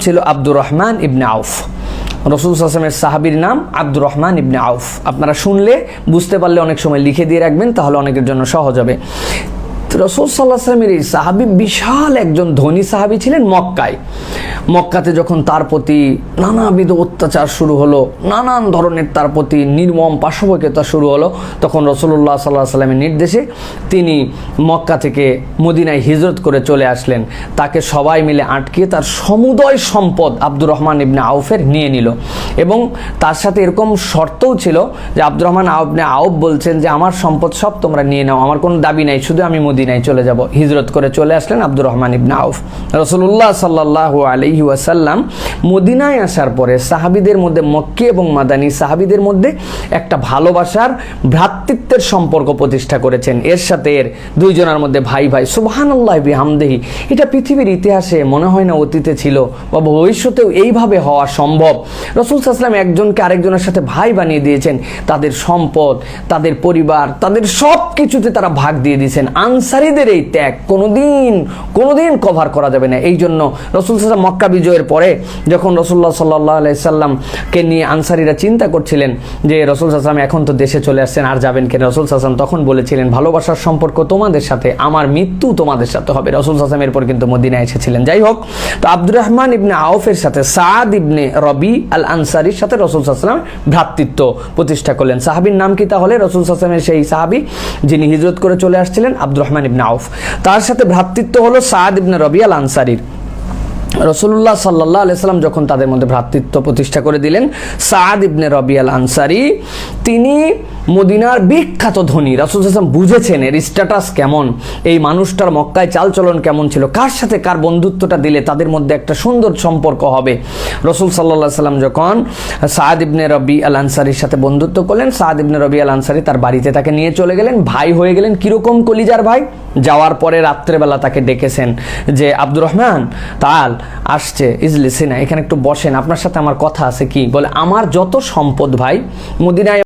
ছিল আব্দুর রহমান ইবনে আউফ। রাসূল সাল্লাল্লাহু আলাইহি ওয়াসাল্লামের সাহাবীর নাম আব্দুর রহমান ইবনে আউফ। আপনারা শুনলে বুঝতে পারলে অনেক সময় লিখে দিয়ে রাখবেন, তাহলে অনেকের জন্য সহজ হবে। রাসূল সাল্লাল্লাহু আলাইহি ওয়াসাল্লামের এই সাহাবী বিশাল একজন ধনী সাহাবী ছিলেন মক্কায়। মক্কাতে যখন তার প্রতি নানাবিধ অত্যাচার শুরু হলো, নানান ধরনের তার প্রতি নির্মম পাশবিকতা শুরু হলো, তখন রাসূলুল্লাহ সাল্লাল্লাহু আলাইহি ওয়াসাল্লামের নির্দেশে তিনি মক্কা থেকে মদিনায় হিজরত করে চলে আসলেন। তাকে সবাই মিলে আটকে তার সমুদয় সম্পদ আব্দুর রহমান ইবনে আউফের নিয়ে নিল, এবং তার সাথে এরকম শর্তও ছিল যে আব্দুর রহমান ইবনে আউফ বলছেন যে আমার সম্পদ সব তোমরা নিয়ে নাও, আমার কোনো দাবি নাই, শুধু আমি মদিনায় চলে যাব। হিজরত করে চলে আসলেন আব্দুর রহমান ইবনে আউফ। রাসূলুল্লাহ সাল্লাল্লাহু আলাইহি ওয়াসাল্লাম মদিনায় আসার পরে সাহাবীদের মধ্যে, মক্কি এবং মাদানী সাহাবীদের মধ্যে একটা ভালোবাসার ভ্রাতৃত্বের সম্পর্ক প্রতিষ্ঠা করেছেন। এর সাথে এর দুইজনের মধ্যে ভাই ভাই, সুবহানাল্লাহ বিহামদিহি। এটা পৃথিবীর ইতিহাসে মনে হয় না অতীতে ছিল বা ভবিষ্যতেও এইভাবে হওয়া সম্ভব। রাসূল সাল্লাল্লাহু আলাইহি ওয়াসাল্লাম একজনকে আরেকজনের সাথে ভাই বানিয়ে দিয়েছেন, তাদের সম্পদ, তাদের পরিবার, তাদের সব কিছুতে তারা ভাগ দিয়ে দিয়েছেন। আনসারীদের এই ত্যাগ কোনোদিন কভার করা যাবে না। এই জন্য রাসূল সাল্লাল্লাহু আলাইহি ওয়াসাল্লাম মক্কা বিজয়ের পরে যখন রাসূলুল্লাহ সাল্লাল্লাহু আলাইহি সাল্লামকে নিয়ে আনসারীরা চিন্তা করছিলেন যে রাসূল সাল্লাল্লাহু আলাইহি সাল্লাম এখন তো দেশে চলে আসছেন, আর যাবেন কেন? রাসূল সাল্লাল্লাহু আলাইহি সাল্লাম তখন বলেছিলেন, ভালোবাসার সম্পর্ক তোমাদের সাথে, আমার মৃত্যু তোমাদের সাথে হবে। রাসূল সাল্লাল্লাহু আলাইহি সাল্লাম এরপর কিন্তু মদিনায় এসেছিলেন। যাই হোক, তো আব্দুর রহমান ইবনে আউফের সাথে সাদ ইবনে রবি আল আনসারীর সাথে রাসূল সাল্লাল্লাহু আলাইহি সাল্লাম ভ্রাতৃত্ব প্রতিষ্ঠা করলেন। সাহাবীর নাম কি তাহলে? রাসূল সাল্লাল্লাহু আলাইহি সাল্লামের সেই সাহাবী যিনি হিজরত করে চলে আসছিলেন, আব্দুর রহমান ইবনে আউফ। তার সাথে ভ্রাতৃত্ব হলো সাদ ইবনে রবি আল আনসারীর। রাসূলুল্লাহ সাল্লাল্লাহু আলাইহি সাল্লাম যখন তাদের মধ্যে ভ্রাতৃত্ব প্রতিষ্ঠা করে দিলেন, সাদ ইবনে রবি আল আনসারী তিনি মদিনার বিখ্যাত ধনী। রাসূল সাল্লাল্লাহু আলাইহি ওয়াসাল্লাম বুঝেছেন এর স্ট্যাটাস কেমন, এই মানুষটার মক্কায় চালচলন কেমন ছিল, কার সাথে কার বন্ধুত্বটা দিলে তাদের মধ্যে একটা সুন্দর সম্পর্ক হবে। রাসূল সাল্লাল্লাহু আলাইহি সাল্লাম যখন সাদ ইবনে রবি আল আনসারীর সাথে বন্ধুত্ব করলেন, সাদ ইবনে রবি আল আনসারী তার বাড়িতে তাকে নিয়ে চলে গেলেন, ভাই হয়ে গেলেন। কিরকম কলিজার ভাই! যাওয়ার পরে রাত্রেবেলা তাকে ডেকেছেন যে আব্দুর রহমান তাল আসছে, ইজলিসিনা, এখানে একটু বসেন, আপনার সাথে আমার কথা আছে। কি বলে? আমার যত সম্পদ ভাই মদিনায়